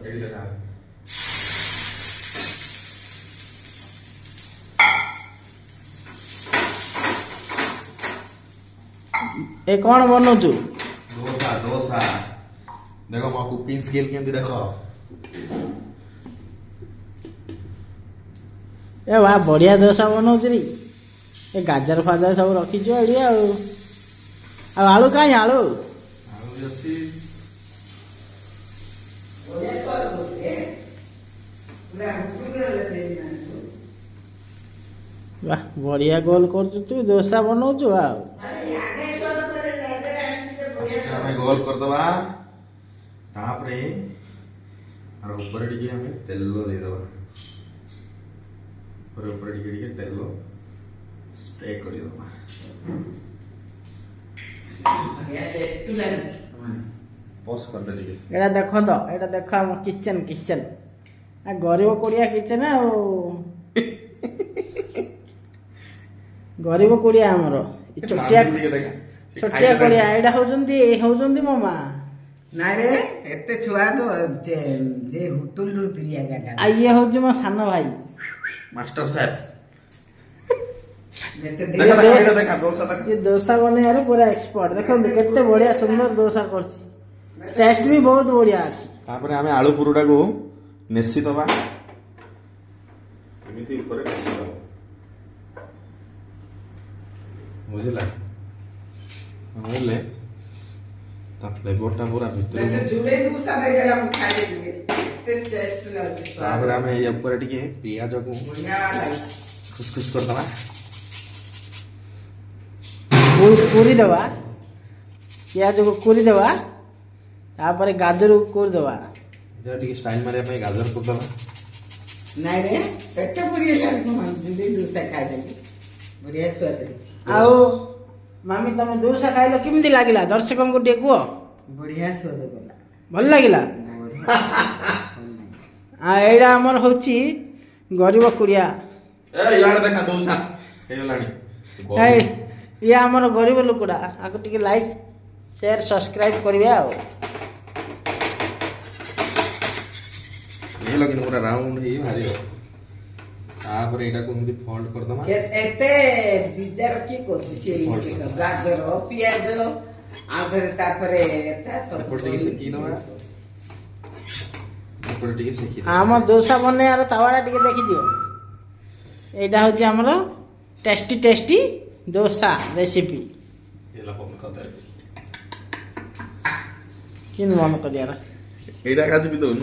AD देखा ए कौन बनौचु डोसा डोसा देखो मो कुकिंग स्किल केंदी देखो ए वाह बढ़िया डोसा बनौचु रे ए गाजर फाजर सब रखी जो एडी आ आलू काई आलू आलू अछि वाह बढ़िया गोल कर तू डोसा बनौचु आ हमें गोल कर दबा तापरे और ऊपर टिके हमें तेलो दे दबा ऊपर टिके तेलो स्प्रे कर दबा पॉज कर दे टिके एटा देखो तो एटा देखो हम किचन किचन आ गरीब कोड़िया किचन आ गरीब कोड़िया हमरो छोटिया कोड़िया एटा होजंती मो मां नाई रे एते छुआ तो जे हुटुल प्रिया गाडा आ ये होजी मो सानो भाई मास्टर शेफ देखा डोसा तक ये डोसा बने यार पूरा एक्सपर्ट देखो केते बढ़िया सुंदर डोसा करछि टेस्ट भी बहुत बढ़िया अछि तापरे हमें आलू पुरुडा को नेसी दबा एमिति ऊपर नेसी दबा बुझला बुझले ता फ्लेवरटा पूरा भीतर वैसे जुले डोसा दे गला खा ले ते टेस्ट लागे तापरे हमें ये ऊपर टिके पियाज को बढ़िया लागे खुसखुस कर दबा पूरी दवा प्याज को पूरी दवा तापर गाजर को कोर दवा जा टिके स्टाइल मारे पे गाजर को दबा नाई रे पेट पूरी लागे जुले डोसा खा दे बढ़िया स्वाद आओ मामी तमे डोसा खाइलो किमदी लागिला दर्शकन को टे कुओ बढ़िया स्वाद बोला भल लागिला आ एडा हमर होची गरीब कुड़िया ए यार देखा डोसा हेलानी ए ये हमर गरीब लोकड़ा आको टिके लाइक शेयर सब्सक्राइब करबे आ ये लगिन पूरा राउंड ही भारी हो तापर एटा को एमती फोल्ड कर दमा एते बिजार की कोछि से गाजर पियाज आधरे तापरे एता सब ऊपर टिके सेकी दमा ऊपर टिके सेकी हम डोसा बने यार तावाडा टिके देखि दियो एटा होची हमर टेस्टी टेस्टी डोसा रेसिपी ये ला बंद कर दे किन मन कर यार एटा काजू भी दो